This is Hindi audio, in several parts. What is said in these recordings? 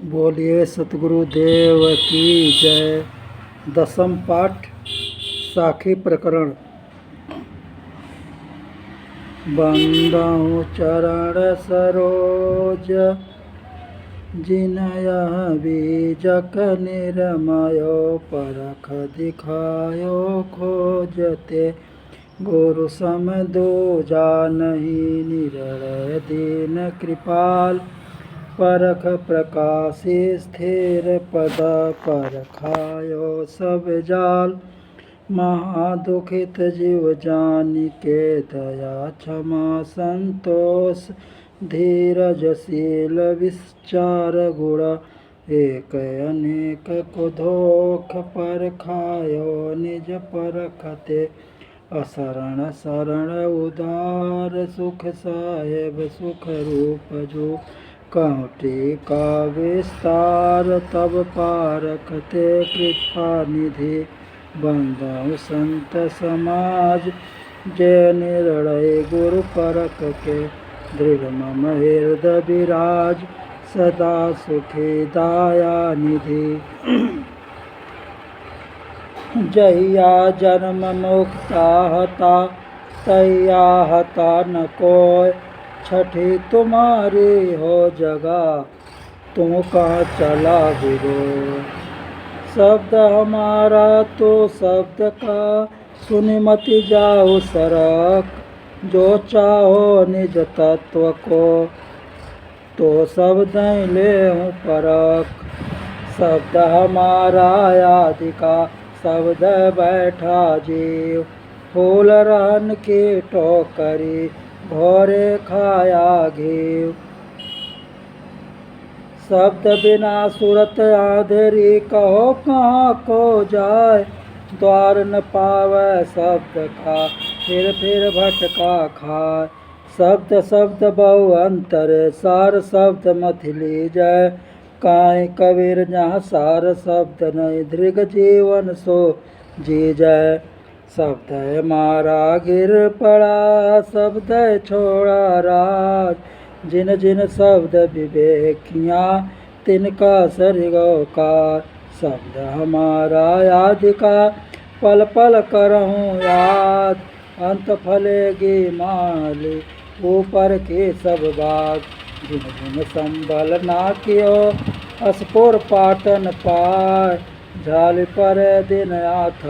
बोलिए सतगुरुदेव की जय। दसम पाठ साखी प्रकरण। बंदहु चरण सरोज जिनयः बीजक निरमयो परख दिखायो खोजते गुरु सम दो जानहि निरलय दीन कृपाल परख प्रकाशि स्थिर पद परखायो सब जाल महादुखित जीव जानिके दया क्षमा संतोष धीरजशील विचार गुण एक अनेक को धोख परखायो निज परखते असरण शरण उदार सुख साहेब सुख रूप जो कौटी का विस्तार तब पारखते कृपा निधि बंदहु संत समाज जय निर्णय गुरु परख के दृढ़ मम हृदय विराज सदा सुखी दाया निधि जहिया जन्म मुक्ता हता तैया हता न कोय छठी तुम्हारी हो जगा तुम कहाँ चला गुरु शब्द हमारा तो शब्द का सुनि मति जाओ सरक जो चाहो निज तत्व को तो शब्द ले हूँ परख शब्द हमारा आदि का शब्द बैठा जीव फूल रहन की टोकरी भोरे खाया घीव शब्द बिना सूरत आधेरी कहो कहाँ को जाए द्वार न पावे शब्द का फिर भटका खाए शब्द शब्द बहु अंतर सार शब्द मथिली जय काई कबीर जहाँ सार शब्द नहीं दृग जीवन सो जी जय शब्द मारा गिर पड़ा शब्द छोड़ा राज जिन जिन शब्द विवेकियाँ तिनका सरिगोकार शब्द हमारा याद का पल पल करहूँ याद अंत फलेगी माली ऊपर के सब बात जिन जिन संबल ना कियो अस्पुर पाटन पार झाल पर दिन आथ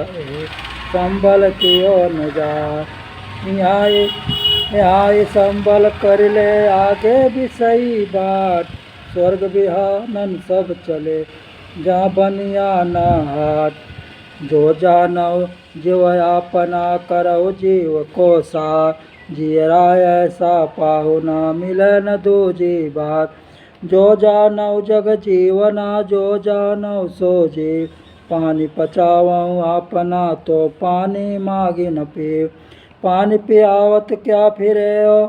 संबल कियो न जा यहाँ संबल कर ले आगे भी सही बाट स्वर्ग विहानन सब चले जहाँ बनिया न हाट जो जानो जीव अपना करो जीव को सा जियरा ऐसा पाहु न मिले न दूजी बात जो जानो जग जीवना जो जानो सो जीव पानी पचाऊँ अपना तो पानी मांगी न पीव पानी पियावत क्या फिरे हो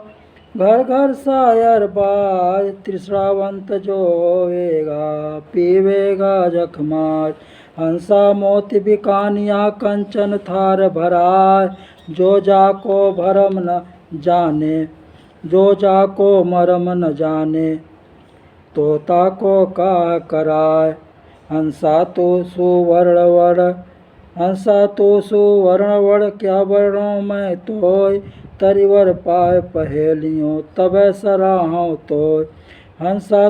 घर घर सायर बाज त्रिश्रावंत जो होवेगा पीवेगा जखमार हंसा मोती बिकानिया कंचन थार भराय जो जाको भरम न जाने जो जाको मरम न जाने तोता को का कराय हंसा तो सुवर्ण वर्ण हंसा तो सुवर्ण वर्ण क्या वर्णों में तोय तरिवर पाए पहेलियों तब सराहों तोय हंसा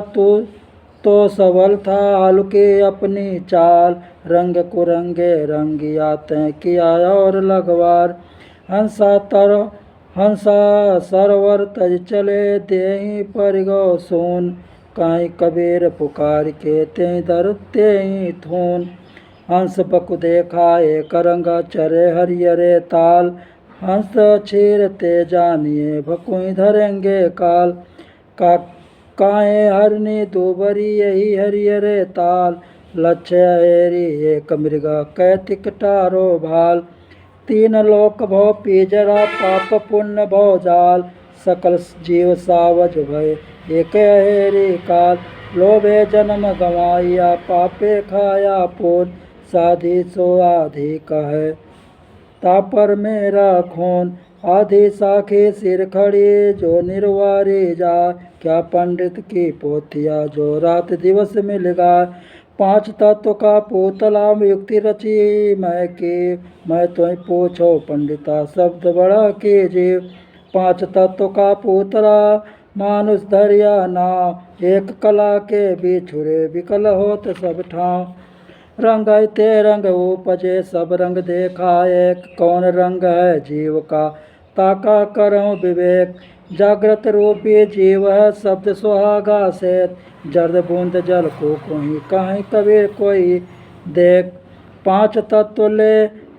तो सबल था हल्के अपनी चाल रंग कुरंगे रंगिया तय किया और लगवार हंसा सरवर तज चले देही पर गो सोन काई कबीर पुकार के ते दर ते थून हंस बकु देखा एक रंगा चरे हरियरे ताल हंस छीर ते जानिए भकुई धरेंगे काल का काए हरनी दुबरी यही हरियरे ताल लक्ष्य हेरी एक मृगा कैतिक टारो भाल तीन लोक भव पीजरा पाप पुण्य भव जाल सकल जीव सावज भय एक हेरी काल लोभे जन्म गवाइया पापे खाया पून साधी सो आधी कहे तापर मेरा खून आधी साखी सिर खड़ी जो निर्वारी जा, क्या पंडित की पोथिया जो रात दिवस मिल गा। पांच तत्व का पूतला में युक्ति रची मैं की, मैं तो पूछो पंडिता शब्द बड़ा कीजिए। पांच तत्व का पूतला मानुष धरिया नाव, एक कला के बिछुरे विकल होत सब ठाव। रंग ते रंग उपजे सब रंग देखा एक, कौन रंग है जीव का ताका करऊं विवेक। जागृत रूपी जीव है शब्द सुहागा से, जर्द बूंद जल को कोई कहीं कबीर कोई देख। पांच तत्व ले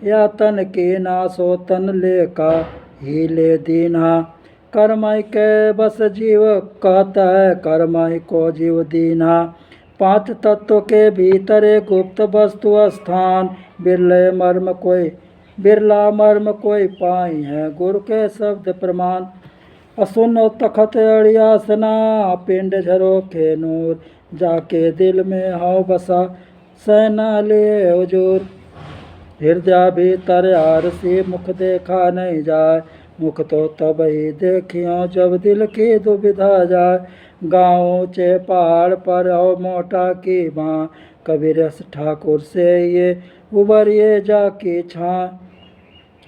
या तन की ना, सो तन ले का ही ले दीना। कर्माई के बस जीव कहता है, कर्माई को जीव दीना। पांच तत्व के भीतर एक गुप्त वस्तु स्थान, बिरला मर्म कोई पाई है गुरु के शब्द प्रमाण। असुन तखत अड़ियासना पिंड झरोखे नूर, जाके दिल में हाउ बसा सैना ले हुजूर। हृदय भीतर आरसी मुख देखा नहीं जाए, मुख तो तब ही देखियो जब दिल की दुविधा जाए। गाँव ऊँचे पहाड़ पर और मोटा की बाँ, कबीर ठाकुर से ये उबरिए जाकी छाँ।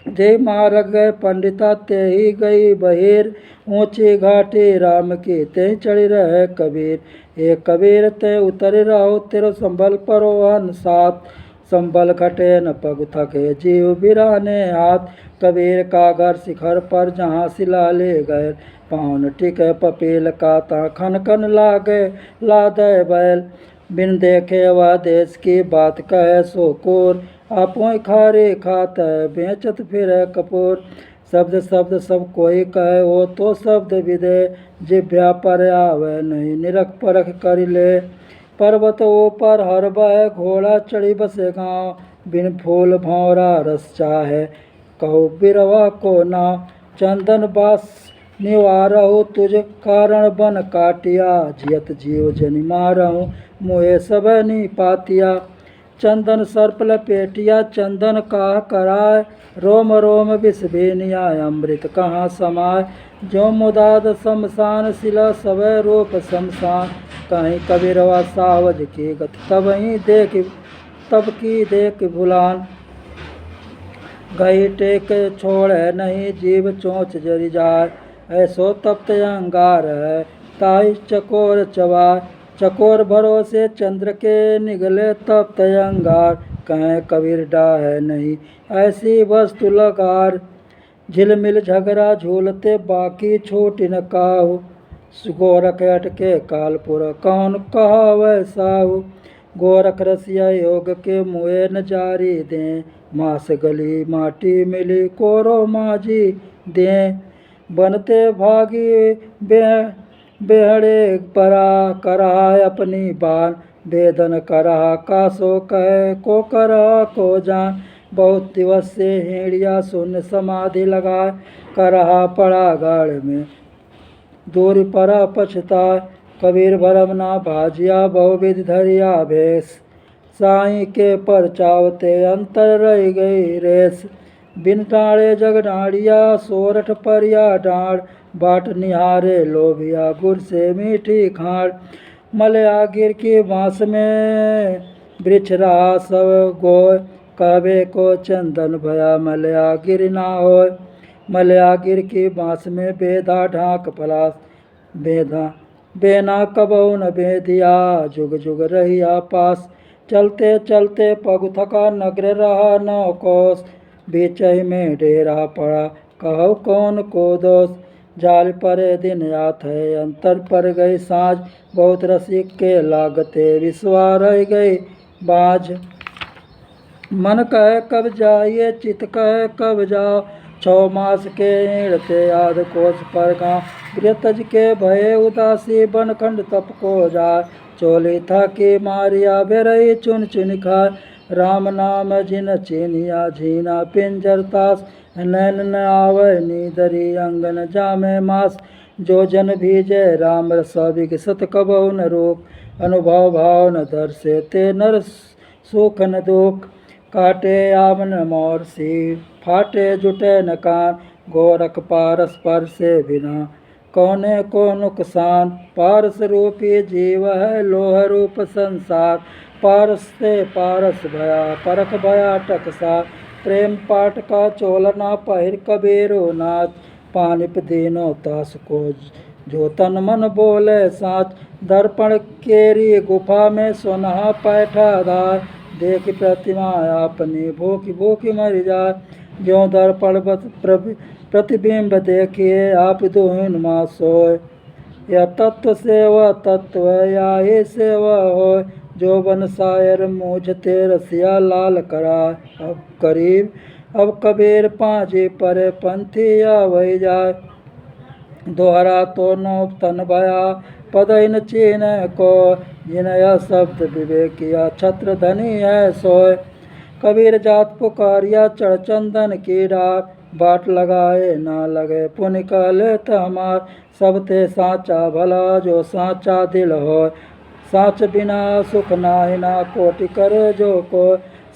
जय मार्ग गए पंडिता ते ही गई बहिर, ऊंची घाटी राम की ते चढ़ी रहे कबीर। ये कबीर ते उतर रहो तेरो संभल परोहन साथ, संभल घटे न पग थके जीव बिराने हाथ। कबीर का घर शिखर पर जहाँ सिला ले गए, पावन टिके पपील का ता खन खन लागे लादे बैल। बिन देखे वह देश की बात कहे सो कोर, आपों खारे खात है बेचत फिर कपूर। शब्द शब्द सब कोई कहे वो तो शब्द विदे, जिभ्या पर आवे नहीं निरख परख कर ले। पर्वत ऊपर हर बह घोड़ा चढ़ी बसे गाँव, बिन फूल भौरा रस चाहे कहो बिरवा को नाव। चंदन बास निवारहु तुझ कारण बन काटिया, जियत जीव जनि मारहु मुहे सब नी पातिया। चंदन सर्प लपेटिया चंदन काह कराय, रोम रोम विष बेनिया अमृत कहाँ समाय। जो मुदाद शमशान शिला सब रूप शमशान, कहीं कबीरवा सावज की गत तब की देख भुलान। गई टेक छोड़े नहीं जीव चोंच जरी जाय, ऐसो तप्त अंगार है ताई चकोर चबाय। चकोर भरोसे चंद्र के निगले तप्त अंगार, कहें कबीर डाहे नहीं ऐसी वस्तु लगार। झिलमिल झगड़ा झूलते बाकी छूट न काहू, गोरख अटके कालपुर कौन कहावै साहू। गोरख रसिया योग के मुए न जारी दें, मास गली माटी मिली कोरो माजी दें। बनते भागी बेहड़े परा कराय अपनी बान, वेदन करा कासो कहे को करा को जान। बहुत दिवस से हेड़िया शून्य समाधि लगाए, करहा पड़ा गाड़ में दूरी परा पछताए। कबीर भरम ना भाजिया बहुविध धरिया भेष, साई के परचावते अंतर रह गई रेस। बिन डाड़े जग डाड़िया सोरठ परिया डाड़, बाट निहारे लोभिया गुर से मीठी खाड़। मलया गिर की बांस में वृक्ष रहा सब गोय, कहवे को चंदन भया मलया गिर ना होय। मलया गिर की बांस में बेधा ढाक पलास, बेना कबहु न बेधिया जुग जुग रहिया पास। चलते चलते पग थका नगर रहा नौ कोस, बीचही में डेरा पड़ा कहो कौन को दोष। जाल परे दिन यात है अंतर पर गई साँझ, बहुत रसिक के लागते विश्वा रह गई बाझ। मन कहे कब जाइए चित कहे कब जाओ, 6 मास के ईड़ते आध कोस पर गाँव। गृहतज के भये उदासी बनखंड तप को जाय, चोली था कि मारिया बेरई चुन चुन खाय। राम नाम जिन चीनिया झीना पिंजर तास, नैन न आवे नीदरी अंगन जामे मास। जो जन भीजे राम रस विगसत कबहु न रोक, अनुभव भाव न दर्शे ते नर सुख न दुख। काटे आवन मोर सी फाटे जुटे न कान, गोरख पारस पर से बिना कौने को नुकसान। पारस रूपी जीव है लोह रूप संसार, पारस से पारस भया परख भया टकसार। प्रेम पाठ का चोलना पहिर कबीरो नाथ, पानिप दीनो तास को जो तन मन बोले साच। दर्पण केरी गुफा में सोनहा पैठा धार, देख प्रतिमा अपनी भूखी भूखी मर जाए। ज्यों दर्पण प्रतिबिंब देखिए आप दुहिन माँ सोए। यह तत्व से वह तत्व या ही से वह हो, जो बन शायर मूझते रसिया लाल कराए। अब कबीर पाँजी परे पंथी या वही जाए, दोहरा तो नो तन भया पदइन चीन को। जिन यह शब्द विवेकिया छत्र धनी है सोए। कबीर जात पुकारिया चढ़ चंदन की डार, बाट लगाए ना लगे पुन कहले हमार। सब ते साचा भला जो साचा दिल हो, साच बिना सुख नाहि ना कोटि करे जो को।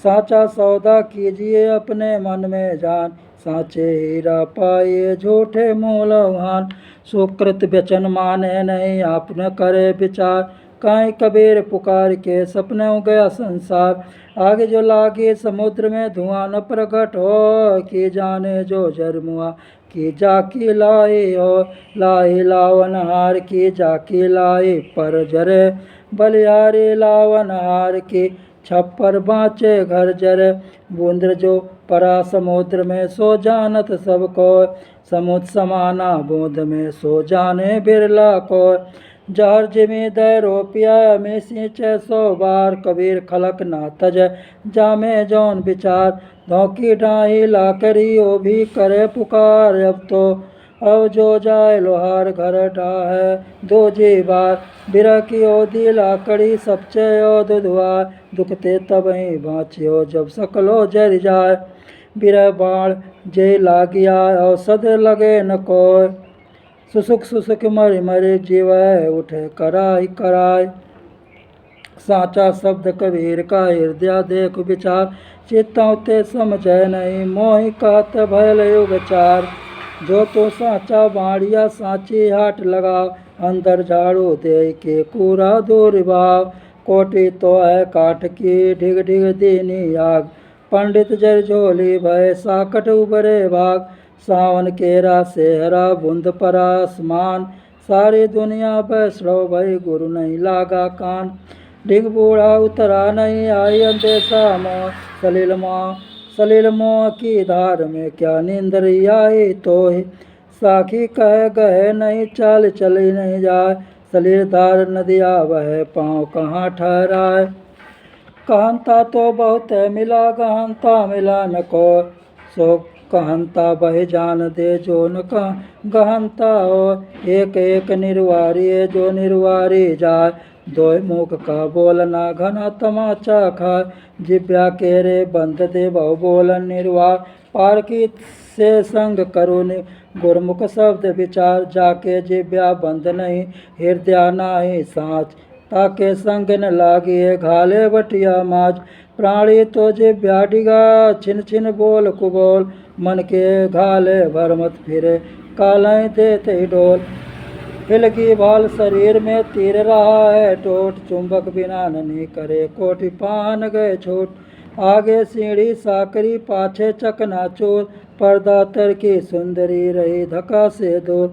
साचा सौदा कीजिए अपने मन में जान, साचे हीरा पाइए झूठे मूल हान। सुकृत वचन माने नहीं आपने करे विचार, काई कबीर पुकार के सपने हो गया संसार। आगे जो लागे समुद्र में धुआं न प्रकट हो, कि जाने जो जरमुआ की जाकी लाई हो। लाई लावन हार की जाकी लाई पर जरे, बलिहारी लावन हार की छप्पर बाँचे घर जरे। बूंद जो परा समुद्र में सो जानत सब को, समुद्र समाना बूंद में सो जाने बिरला को। जहर जिमी दय रोपिया में सींचे 100 बार, कबीर खलक ना तज जामे जौन विचार। धोकी डाही ला करी ओ भी करे पुकार, अब जो जाए लोहार घर डाहे दो जी बार। बिरह की ओदी लाकड़ी सबचे ओद दुआर, दुखते तब ही बाँचियो जब सकलो जर जाए। बिरह बाण जे लागिया औषध लगे न कोय, सुसुक मरि मरि जीवै उठे कराई कराई। साचा शब्द कबीर का हृदय देख विचार, चित्तों ते समझै नहीं मोहि कहत भयल युग चार। जो तो साचा बाणिया साची हाट लगा, अंदर झाड़ू दे के कूड़ा दूर भाव। कोटि तो है काठ की ढिग ढिग दीनी आग, पंडित जर झोली भय साकट उबरे भाग। सावन केरा सेहरा बूंद परा आसमान, सारी दुनिया वैष्णव भई गुरु नहीं लागा कान। ढिग बूढ़ा उतरा नहीं आई अंदेशा मोह, सलिल मोह की धार में क्या नींदरी आई तो ही। साखी कहे गहे नहीं चाल चली नहीं जाए, सलिल धार नदिया वह पाँव कहाँ ठहराए। कहनता तो बहुत मिला गहनता मिला न को, सो कहनता बह जान दे जो न गहनता हो। एक एक निर्वारी है जो निर्वारी जाए, दोय मुख का बोलना घना तमाचा खाए। जिब्या केरे बंद दे बहु बोलन निर्वार, पार की से संग करुण गुरमुख शब्द विचार। जाके जिब्या बंद नहीं हृदय नाही साँच, ताके संग न लागिए घाले बटिया माज। प्राणी तो जिब्या डिगा छिन छिन बोल कुबोल, मन के घाले भरमत फिरे कालें देते डोल। हिलकी भाल शरीर में तीर रहा है टोट, चुंबक बिना नहीं करे कोटि पान गए छोट। आगे सीढ़ी साकरी पाछे चकनाचूर, पर्दा तर की सुंदरी रही धक्का से दूर।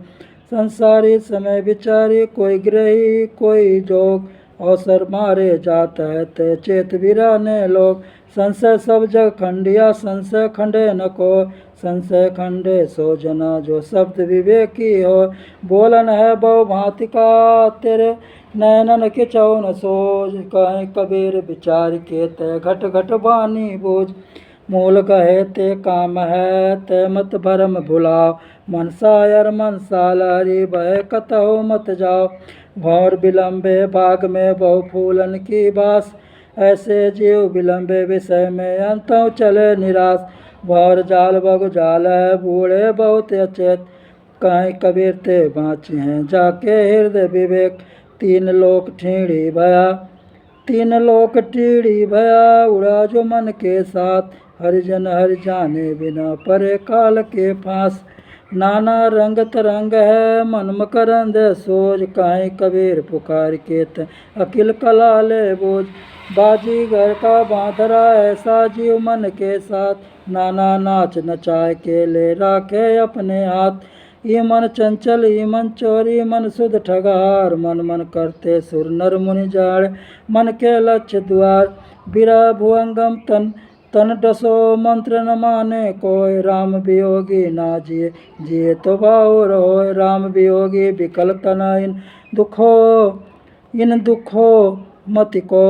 संसारी समय विचारी कोई ग्रही कोई जोग, अवसर मारे जाता है ते चेत बिराने लोग। संशय सब जग खंडिया संशय खंडे न को, संशय खंडे सो जना जो शब्द विवेकी हो। बोलन है बहु भांति का तेरे नैनन के चौन सोज, कहीं कबीर विचार के ते घट घट बानी बूझ। मूल कहे ते काम है ते मत भरम भुलाओ, मनसायर मनसा लहरी बह कतहु मत जाओ। भौर विलंबे बाग में बहु फूलन की बास, ऐसे जीव विलंबे विषय में अंतों चले निराश। भौर जाल बगु जाल है बूढ़े बहुत अचेत, कहीं कबीर ते बाँचे हैं जाके हृदय विवेक। तीन लोक टीढ़ी भया उड़ा जो मन के साथ, हरिजन हरि जाने बिना परे काल के फांस। नाना रंग तरंग है मन मकरंद सोज, काहे कबीर पुकार केत अकिल कला ले बोझ। बाजीगर का बांधरा ऐसा जीव मन के साथ, नाना नाच नचाए के ले राखे अपने हाथ। ये मन चंचल ये मन चोरी मन सुध ठगार, मन मन करते सुर नर मुनि जाड़ मन के लक्ष्य द्वार। बिरा भुअंगम तन तन डसो मंत्र न माने कोय, राम वियोगी ना जिए जिए तो बाउर होय। राम वियोगी विकल तना इन दुखो मति को,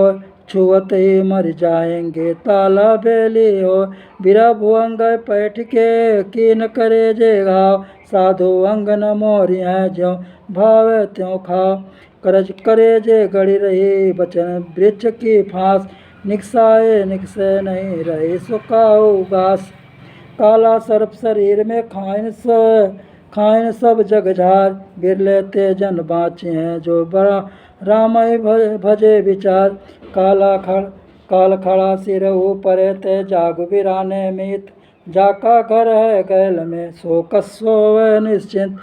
छुअत ही मर जाएंगे ताला बेली हो। बिरा भुअंग पैठ के कीन करे जे घाव, साधु अंग न मोरी है ज्यों भावे त्यों खाओ। करज करे जे गड़ी रही बचन वृक्ष की फांस, निकसाए निकसे नहीं रहे सुखाओ घास। काला सर्प शरीर में खाइन सब जग झार, बिरले ते जन बाँचे हैं जो बड़ा राम भजे विचार। काल खड़ा सिर ऊपर ते जाग बिराने मीत, जाका घर है गैल में सो कस्सो वह निश्चिंत।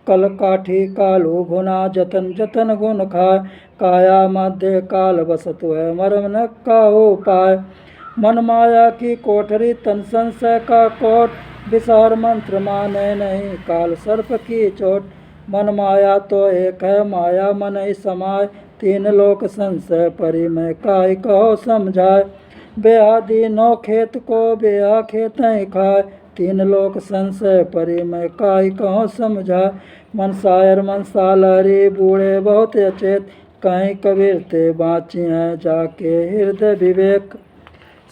कल काठी कालू गुना जतन जतन गुण खाए, काया मध्य काल बसतु है मरम न काहू पाए। मन माया की कोठरी तन संशय का कोट, विसार मंत्र माने नहीं काल सर्प की चोट। मन माया तो एक है माया मन ही समाय, तीन लोक संशय परि मैं काई कहो समझाए। बेआदि नौ खेत को बेआ खेत ही खाए, तीन लोक संशय परि मैं काई कहो समझाए। मन सायर मन सालरी बूढ़े बहुत अचेत, कहीं कबीर ते बाँची हैं जाके हृदय विवेक।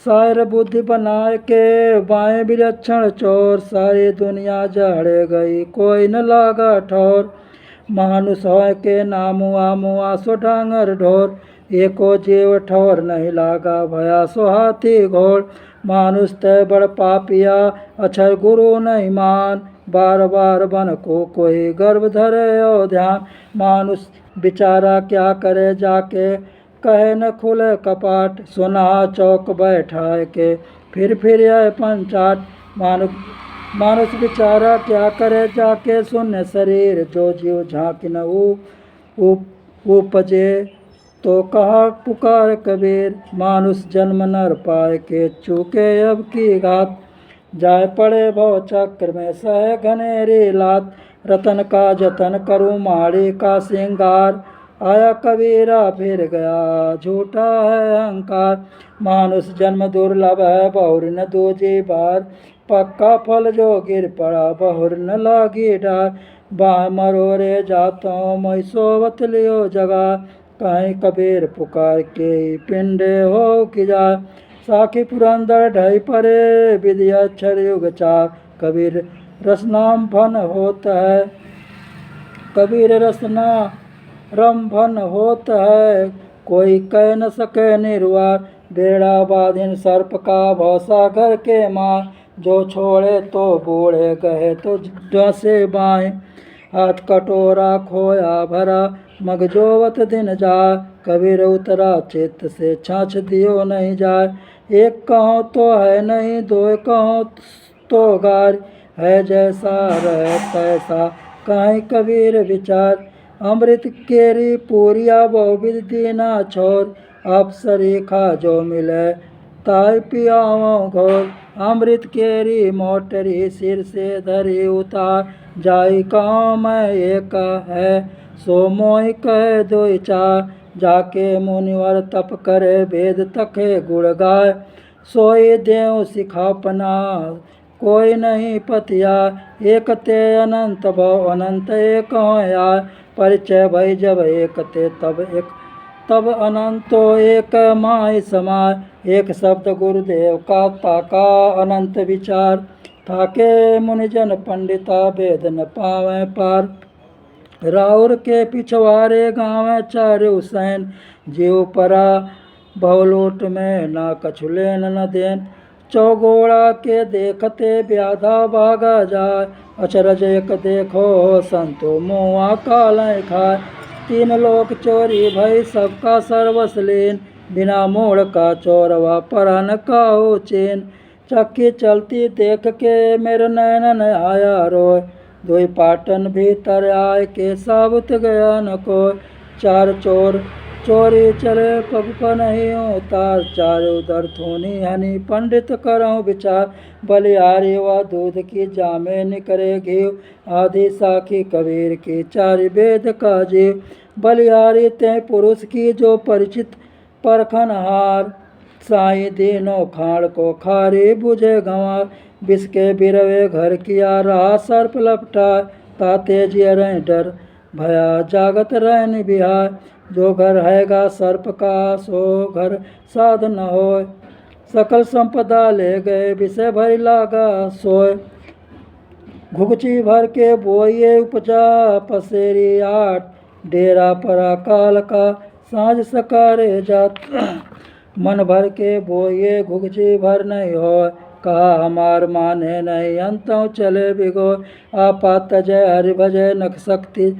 सायर बुद्धि बनाए के बाएं विलक्षण चोर, सारी दुनिया जहड़े गई कोई न लागा ठौर। मानुष होय के नामुआ मुआ सो डांगर ढोर, एको जीव ठौर नहीं लागा भया सो हाथी घोड़। मानुष तय बड़ पापिया अक्षर गुरु नहीं मान, बार बार बन को कोई गर्भ धरे ओ ध्यान। मानुष बिचारा क्या करे जाके कहे न खुले कपाट, सुना चौक बैठाए के फिर आए पंचाट। मानुष बिचारा क्या करे जाके शून्य शरीर, जो जीव झांक न उपजे तो कहा पुकार कबीर। मानुष जन्म नर पाए के चूके अब की घात, जाए पड़े भव चक्र में सह घनेरी लात। रतन का जतन करूं माड़ी का सिंगार, आया कबीरा फिर गया झूठा है अहंकार। मानुष जन्म दुर्लभ है बहुर न दूजी बार, पक्का फल जो गिर पड़ा बहुर न लागी डार। बाह मरोरे जातों मैं सोवत लियो जगा, कहीं कबीर पुकार के पिंडे हो कि जा। साखी पुरंदर ढई परे विधि अक्षर युग चार, कबीर रसनाम फन होता है कबीर रसना रमभन होत है, कोई कह न सके निर्वार। बेड़ा बाधिन सर्प का भवसागर के मार, जो छोड़े तो बूढ़े गए तो डसे बाएं। हाथ कटोरा खोया भरा मगजोवत दिन जा, कबीर उतरा चित्त से छाछ दियो नहीं जाए। एक कहो तो है नहीं दो कहो तो गार, है जैसा रहे तैसा कहीं कबीर विचार। अमृत केरी पूरिया बहुविध दीना छोर, अप्सरी खा जो मिले ताय पियाओ घोर। अमृत केरी मोटरी सिर से धरी उतार, जाई कहो मैं एक है सो मोहि कहे दोई चार। जाके मुनिवर तप करे वेद तखे गुण गाय, सोई देव सिखापना कोई नहीं पतिया। एक ते अनंत भव अनंत एक होया, परिचय भई जब एक ते तब अनंतो एक माय समाय। एक शब्द गुरुदेव का ताका अनंत विचार, थाके मुनिजन पंडिता वेद न पावे पार। राउर के पिछवारे गाँव चारु सैन, जीव परा बहुलोट में ना कछु लेन न देन। चौगोड़ा के देखते व्याधा भागा जाय, अचरज एक देखो संतो मुआ कालें खाय। तीन लोक चोरी भई सबका सर्वस लीन, बिना मोड़ का चोरवा परन काहू चीन। चक्की चलती देख के मेरे नैनन आया रोय, दोई पाटन भीतर आए के साबुत गया न कोय। चार चोर चोरी चले पग पर नहीं उतार। चार उधर थोनी हनी पंडित करऊँ विचार। बलिहारी व दूध की जामे निकरे घीव। आधी साखी कबीर की चारि वेद का जीव। बलिहारी ते पुरुष की जो परिचित परखन हार। साई दीनो खाड़ को खारी बुझे गंवार। विष के बिरवे घर किया रहा सर्प लपटाए। ताते जियरें डर भया जागत रहन बिहार। जो घर हैगा सर्प का सो घर साध न होय। सकल संपदा ले गए विषय भरी लागा सोय। घुघची भर के बोइए उपजा पसेरी आठ। डेरा परा काल का साँझ सकारे जात। मन भर के बोइए घुघची भर नहीं होय। कहा हमार माने नहीं अंतों चले बिगोय। आपा तजय हरि भजय नख शक्ति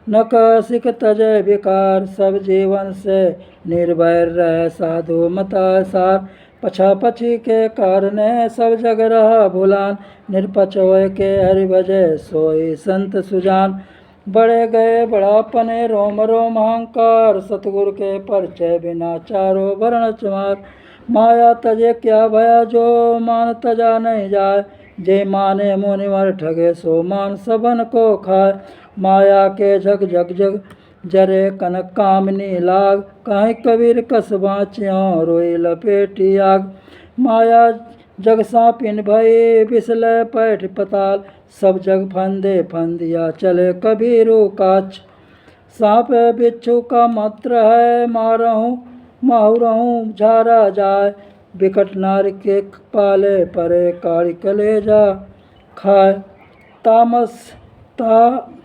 नक सिख तजय विकार। सब जीवन से निर्भय रह साधु मता सार। पछा पछी के कारणे सब जग रहा भुलान। निरपच होय के हरि भजय सोई संत सुजान। बड़े गए बड़ापने रोम रोम अहंकार। सतगुरु के परिचय बिना चारों वर्ण चमार। माया तजे क्या भया जो मान तजा नहीं जाए। जे माने मुनिवर ठगे सो मान सबन को खाए। माया के जग जग जग जरे कनक कामनी लाग। काहे कबीर कस बाँच्यों रोई लपेटी आग। माया जग सापिन भई बिसले पैठ पताल। सब जग फंदे फंदिया चले कबीरू काच। सांप बिच्छू का मात्र है मारहूँ माहुरहूँ झारा जाए। बिकट नार के पाले परे काड़ी कलेजा खाए।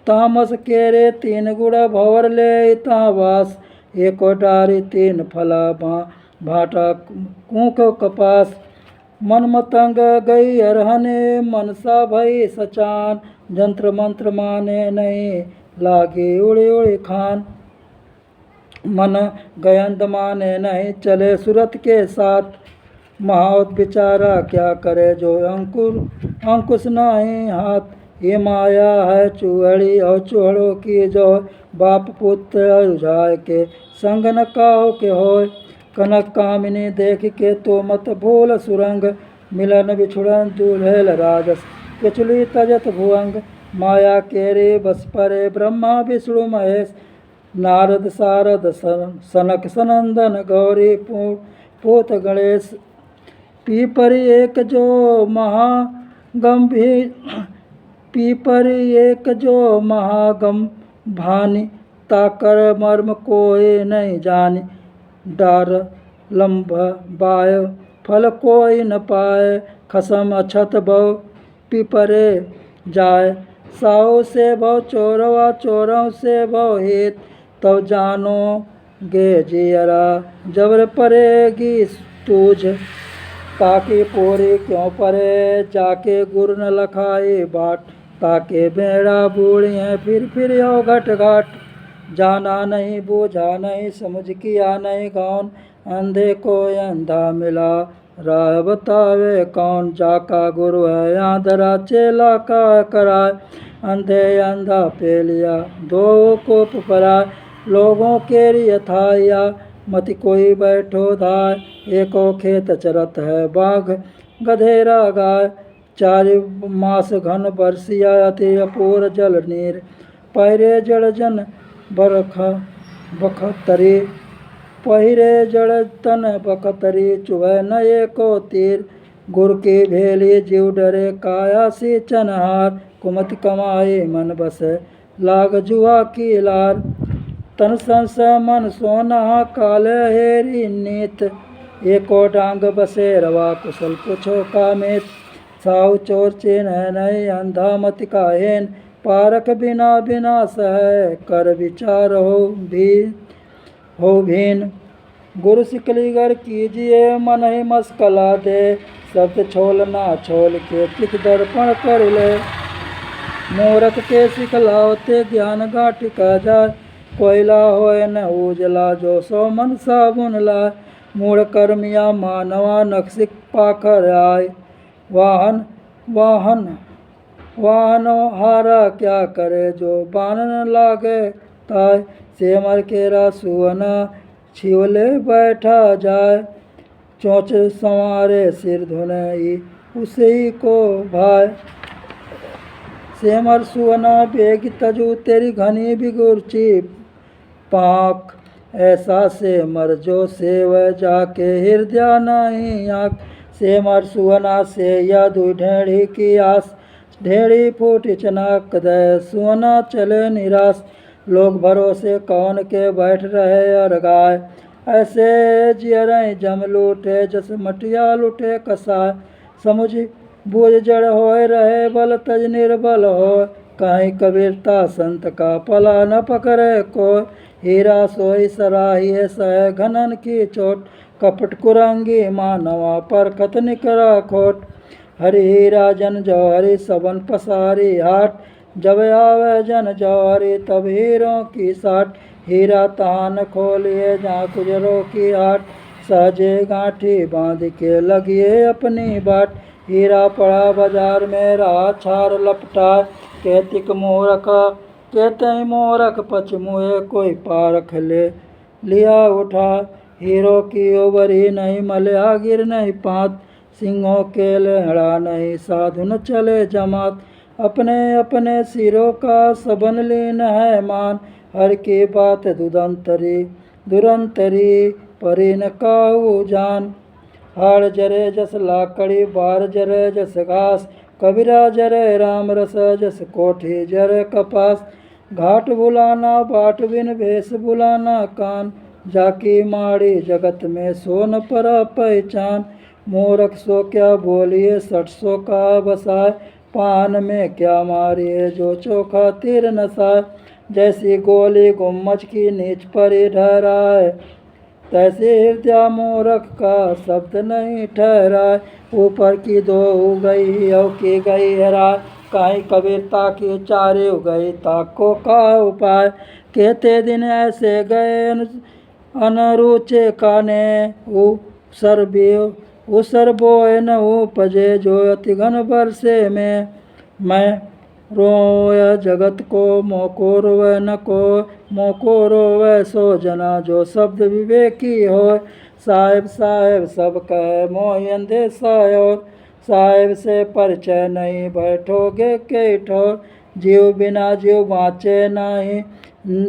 तामस केरे तीन गुण भवर ले तावास। एको डारी तीन फला भाटा कूक कपास। मन मतंग गई अरहने मनसा भई सचान। जंत्र मंत्र माने नहीं लागी उड़ी उड़ी खान। मन गयंद माने नहीं चले सुरत के साथ। महावत बिचारा क्या करे जो अंकुश नहीं हाथ। ये माया है चूहड़ी और चूहड़ों की जो। बाप पुत्र रुझाए के संग न काहो के होय। कनक कामिनी देख के तो मत भूल सुरंग। मिलन बिछुड़न दुल्हेल राजस पिछुली तजत भुअंग। माया केरे बस परे ब्रह्मा विष्णु महेश। नारद सारद सनक सनंदन गौरी पूत गणेश। पीपरी एक जो महागंभानी। ताकर मर्म कोई नहीं जानी। डार लंबाय फल कोई न पाए। खसम अछत बहु पीपरे जाए। साहु से बहु चोरवा चोरों से बहु हित। तब जानो गे जियरा जबर परेगी तुझ। ताके पोरे क्यों परे जाके गुर न लखाए बाट। ताके बेड़ा बूढ़ी हैं फिर यो घट घाट। जाना नहीं बूझा नहीं समझ किया नहीं कौन। अंधे को अंधा मिला राह बतावे कौन। जाका गुरु है आंधरा चेला का कराए। अंधे अंधा पे लिया दो को पराए। लोगों केरी यथाया मत कोई बैठो धाय। एको खेत चरत है बाघ गधेरा गाय। चारि मास घन बरसिया अति अपूर जल नीर। पहिरे जड़ जन बखतरी। पहिरे जड़ तन बखतरी चुभै न एको तीर। गुर की भेली जीव डरे काया सी चनहार। कुमति कमाए मन बसे लाग जुआ की लार। तन संस मन सोना काले हेरी नीत। एको डांग बसेरवा कुशल पुछो कामित। साहु चोर चेन है नहीं अंधा मत काहेन। पारक बिना विनाश है कर विचार हो भीन। गुरु सिकलीगर कीजिए मन ही मस्कला दे। शब्द छोल ना छोल के चित दर्पण कर ले। मूरख के सिखलावते ज्ञान घाटिका जाय। कोयला होए न उजला जो सो मन साबुन लाय। मूढ़ कर्मिया मानवा नक्सिक पाखर आय। वाहन वाहनो हारा क्या करे जो बान न लागे ताय। सेमर केरा सुअना छिवले बैठा जाए। चोंच संवारे सिर धुने उसे को भाई। सेमर सुअना बेग तजू तेरी घनी बिगुरची पाक। ऐसा सेमर जो सेव जाके हृदय नहीं आँख। सेमर सुअना से या दु ढेड़ी की आस। ढेड़ी फूटी चनाक दे सुअना चले निराश। लोग भरोसे कौन के बैठ रहे और गाय। ऐसे जियरें जम लूटे जस मटिया लूटे कसाय। समुझ बूझ जड़ होए रहे बल तज निर्बल हो। कहीं कबीरता संत का पला न पकड़े कोय। हीरा सोई सराहिए सह घनन की चोट। कपट कुरंगी मानवा पर खत निकरा खोट। हरि हीरा जन जौहरी सबन पसारी हाट। जब आवे जन जौहरी तब हीरों की साट। हीरा तान खोलिए जहाँ गुजरों की हाट। सहजे गांठी बांध के लगिए अपनी बाट। हीरा पड़ा बाजार में रहा छार लपटा। कहतिक मोरख कहते मोरख पचमुए कोई पारख ले लिया उठा। हीरो की ओबरी नहीं मल्या गिर नहीं पात। सिंहों के लहड़ा नहीं साधु न चले जमात। अपने अपने सिरों का सबन लीन है मान। हर की बात दुरंतरी दुरंतरी परी न काऊ जान। हाड़ जरे जस लाकड़ी बार जरे जस घास। कबीरा जरे राम रस जस कोठी जरे कपास। घाट बुलाना बाट बिन भेष बुलाना कान। जाकी माड़ी जगत में सो न पर पहचान। मूरख सो क्या बोलिए 600 का बसाए। पान में क्या मारिए जो चोखा तीर नसाए। जैसी गोली गुम्मच की नीच पर ठहराए। तैसे हृदय मूरख का शब्द नहीं ठहराए। ऊपर की दो गई औ की गई हराए। कहीं कबीरता की चारे गई ताको का उपाय। कहते दिन ऐसे गए अनरुचे काने। उसर बोए न उपजे जो अति घन बरसे में। मैं रोय जगत को मोको रोवे न को मोको रोवे सो जना जो शब्द विवेकी हो। साहेब साहेब सब कहे मोहि अंधे सायोर। साहेब से परिचय नहीं बैठोगे के ठोर। जीव बिना जीव बाँचे नहीं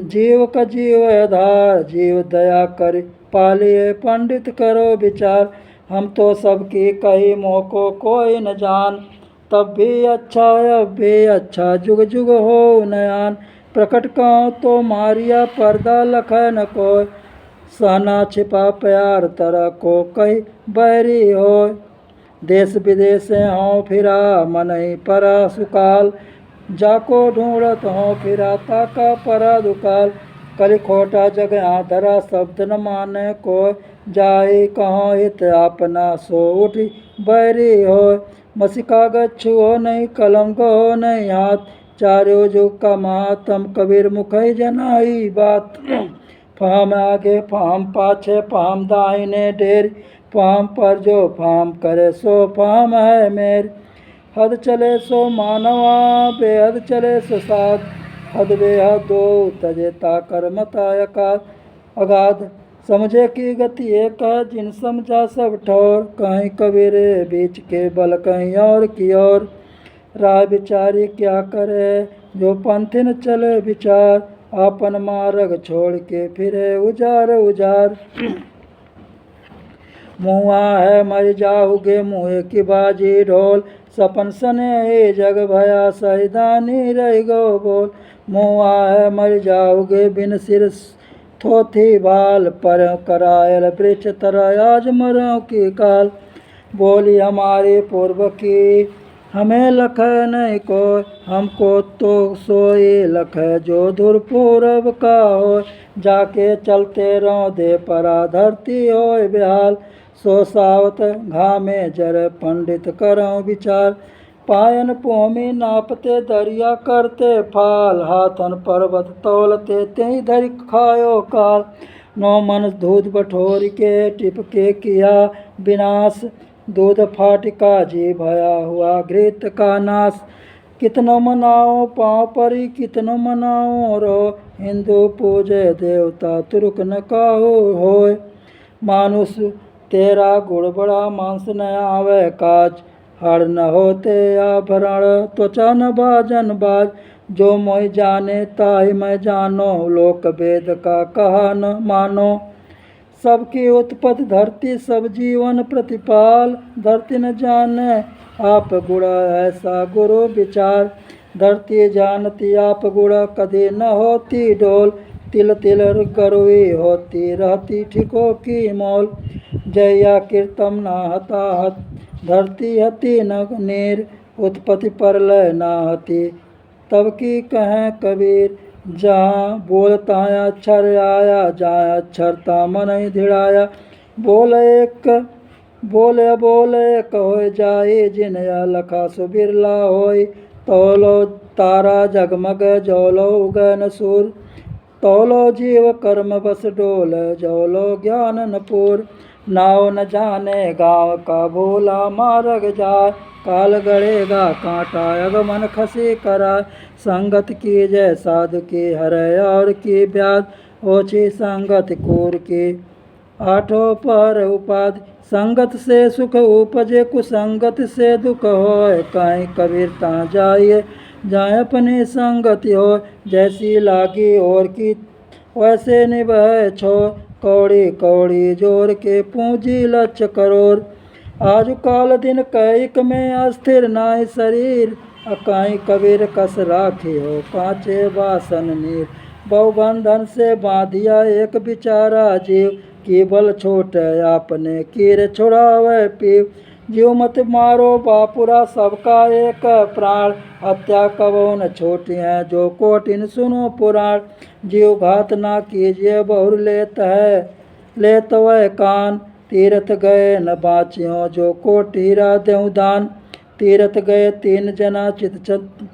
जीव का जीव आधार। जीव दया कर पालिए पंडित करो विचार। हम तो सबकी कही मोको कोई न जान। तब भी अच्छा अब भी अच्छा जुग जुग हो नयान। प्रकट कहूँ तो मारिया पर्दा लख न कोय। सहना छिपा प्यार तरह को कही बैरी हो। देश विदेश हों फिरा मन ही परा सुकाल। जाको ढूंढत हों फिरा ताका परा दुकाल। कलि खोटा जग धरा शब्द न माने कोय। जाहि कहो हित आपना सो उठी बैरी हो। मसी कागज छुओ नहीं कलम गहो नहीं हाथ। चारों जुग का महात्म कबीर मुखई जनाई बात। फाम आगे फाम पाछे फाम दाहिने ढेर। फाम पर जो फाम करे सो फाम है मेर। हद चले सो मानवा बेहद चले सो साध। हद बेहद दो तजे ताकर मता अगाध। समझे की गति एक है जिन समझा सब ठौर। कहीं कबीरे बीच के बल कहीं और की ओर। राय विचारी क्या करे जो पंथिन चले विचार। आपन मार्ग छोड़ के फिरे उजार उजार। मुआ है मर जाओगे मुँह की बाजी ढोल। सपन सने ही जग भया सैदानी रह गो बोल। मुआ है मर जाओगे बिन सिर थोथी बाल। पर करायल वृक्ष तरह आज मरों की काल। बोली हमारे पूर्व की हमें लख नहीं को। हमको तो सोई लख जो धुर पूरब का हो। जाके चलते रहो दे परा धरती हो बेहाल। सो सावत घामे जर पंडित करो विचार। पायन भूमि नापते दरिया करते फाल। हाथन पर्वत तौलते तेई धरि खायो काल। नौ मन दूध बठोर के टिपके किया विनाश। दूध फाटिका जी भया हुआ घृत का नाश। कितनो मनाओ पाँव परी कितनो मनाओ रो, हिंदू पूजे देवता तुर्क न काहू होय। मानुष तेरा गुण बड़ा मांस न आवे काज, हाड़ न होते आभरण त्वचा न बाजन बाज। जो मोहि जाने ताहि मैं जानो, लोक वेद का कहा न मानो। सबकी उत्पत्ति धरती सब जीवन प्रतिपाल, धरती न जाने आप गुण ऐसा गुरु विचार। धरती जानती आप गुण कभी न होती डोल, तिल तिल गरुई होती रहती ठिको की मोल। जया कीर्तम न हताहत धरती हती न नीर, उत्पत्ति प्रलय न हती तब की कहें कबीर। जहाँ बोलता अक्षर आया, जहाँ अक्षरता मन ही धिड़ाया। बोले बोले कहो जाए, जिन लखा सुबिरला होय। तौलो तारा जगमग जौलो उगन सूर, तौलो जीव कर्म बस डोल जौलो ज्ञान न पूर। नाव न जाने गाँव का भोला मार्ग जाय, काल गड़ेगा कांटा अगमन खसी कराय। संगत की जय साधु की हरै और की ब्याज, ओछी संगत कूर की आठों पर उपाधि। संगत से सुख उपजे कुसंगत से दुख होय, कहीं कबीर ता जाइए जहाँ अपनी संगति हो। जैसी लागी और की वैसे निभय छोर, कौड़ी कौड़ी जोर के पूंजी लक्ष करोड़। आज काल दिन कैक में अस्थिर नाय शरीर, अकाई कबीर कस राखी हो कांचे बासन नीर। बहु बंधन से बांधिया एक बिचारा जीव, की बल छोट आपने कीर छुड़ावे पीव। जीव मत मारो बापुरा सबका एक प्राण, हत्या कबो न छोटी है जो कोटिन सुनो पुराण। जीव घात ना कीजिए बहुर लेत वह कान, तीरथ गए न बाचियों जो कोटीरा देऊ दान। तीरथ गए 3 जना चित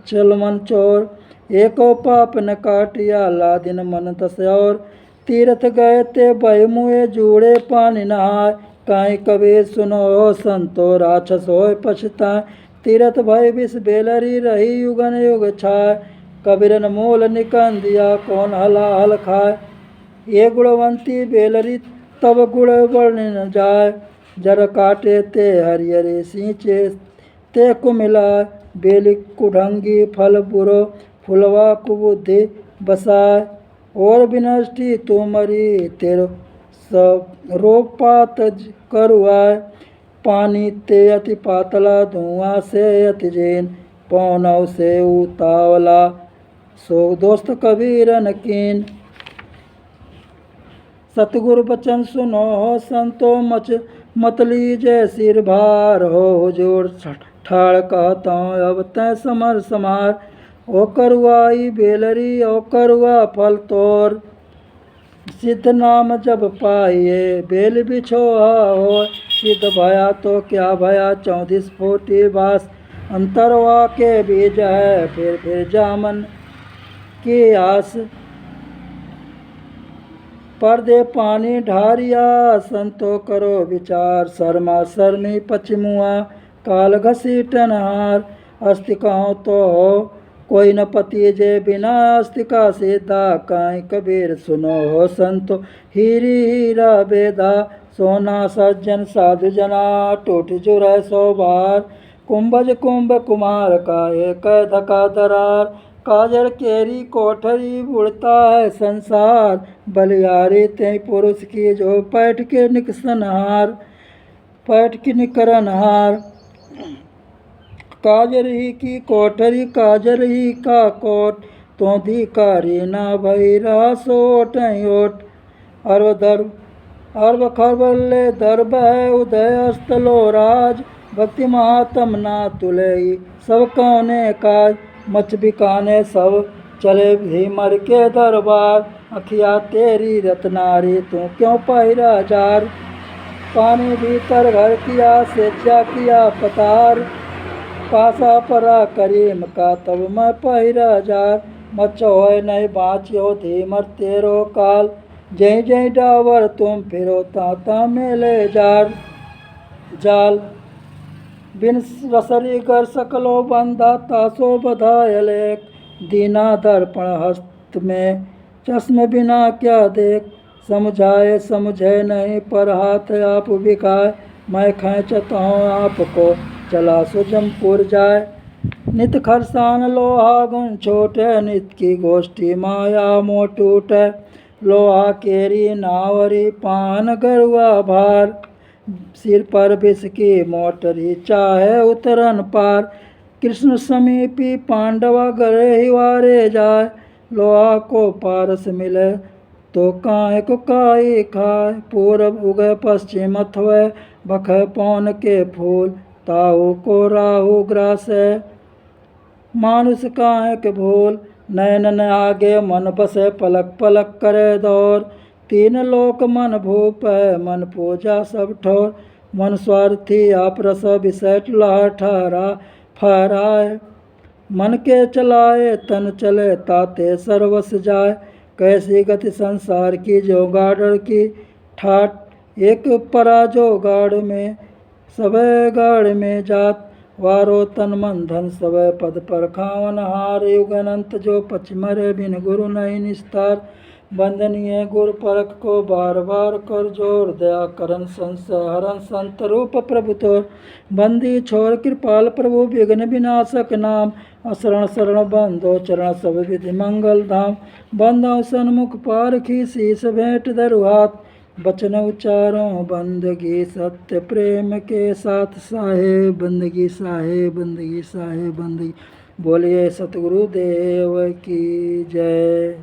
चलमन चोर, एको पाप न काटिया लादिन मन 10 और। तीरथ गए ते भय मुए जूड़े पानी नहाय, काई कबीर सुनो संतो राक्षस होय पछताए। तीरथ भय विष बेलरी रही युगन युग छाय, कबीरन मूल निकंदिया कौन हला हल खाए। ये गुणवंती बेलरी तब गुण बढ़ न जाय, जर काटे ते हरियरे सींचे ते कुमिलाय। बेली कुढंगी फल बुरो फुलवा कुबुद्धि बसाय, और विनष्टि तुमरी तेरो सब रोपात करुआय। पानी ते अति पातला धुआं से अति जैन, पौनव से उतावला सो दोस्त कबीरन कीन। सतगुरु बचन सुनो हो संतो मत लीजे सिर भार हो। हुजूर ठाड़ कहता अब तै समर समार, ओ करुआई बेलरी ओ करुआ फल तोर। सिद्ध नाम जब पाइए बेल बिछोहा हो, सिद्ध भया तो क्या भया 34 फूटी बास। अंतरवा के बीज है फिर जामन की आस, पर्दे पानी ढारिया संतो करो विचार। शर्मा शर्मी पचिमुआ काल घसीटन हार, अस्तिकाओं तो हो कोई न पति जे बिना अस्तिका सीधा। काई कबीर सुनो हो संतो हीरी हीरा बेदा, सोना सज्जन साधु जना टूट जुरै 100 बार। कुंभज कुंभ कुमार का एक धका दरार, काजर केरी कोठरी उड़ता है संसार। बलियारी ते पुरुष की जो पैठ के निकसनहार, पैठ की निकरनहार। काजर ही की कोठरी काजर ही का कोट, तो धिकारी ना भई रहा सोट ओट। अर्व खरबल्ले दर्भ है उदय अस्तलो राज, भक्ति महात्म ना तुलई सब कौने काज। मच बिकाने सब चले भीमर के दरबार, अखिया तेरी रत्नारी तू क्यों पहिरा जार। पानी भीतर घर किया सेचा किया पतार, पासा परा करीम का तब मैं पहिरा जार। मच होय नहीं बाँचियो धीमर तेरो काल, जय जय डावर तुम फिरो ता मेले जाल। बिन रसरी कर सकलो बंधा तासो बधाय लेख, दीना दर्पण हस्त में चश्म बिना क्या देख, समझाए समझे नहीं पर हाथ आप बिकाए, मैं खींचता हूँ आपको चला सुजमपुर जाए। नित खरसान लोहा गुण छोटे, नित की गोष्ठी माया मोह टूटे, लोहा केरी नावरी पान गरुआ भार, सिर पर विष की मोटरी चाहे उतरन पार, कृष्ण समीपी पांडवा गरे हिवारे जाए, लोहा को पारस मिले तो काहे को काई खाए, पूरब उगे पश्चिम अथवे बखे पौन के फूल, ताऊ को राहु ग्रासे मानुष काहे के भूल, नैन आगे मन बसे पलक पलक करे दौर, तीन लोक मन भूप है मन पूजा सब ठोर, मन स्वार्थी आप रस विषय लह ठहरा फहराए, मन के चलाए तन चले ताते सर्वस जाए, कैसी गति संसार की जो गाड़ की ठाट, एक परा जो गाड़ में सबे गाड़ में जात, वारो तन मन धन सबे पद पर खावन हार, युग अनंत जो पचमरे बिन गुरु नहीं निस्तार, बंदनीय गुरु परख को बार बार कर जोर, दया करन संशय हरन संत रूप प्रभु तोर, बंदी छोर कृपाल प्रभु विघ्न विनाशक नाम, असरण शरण बंदो चरण सब विधि मंगल धाम, बंदो सन्मुख पारखी शीस भेंट धरु हाथ, बचन उच्चारों बंदगी सत्य प्रेम के साथ, साहेब बंदगी साहेब बंदगी साहेब बंदगी, बोलिए सतगुरु देव की जय।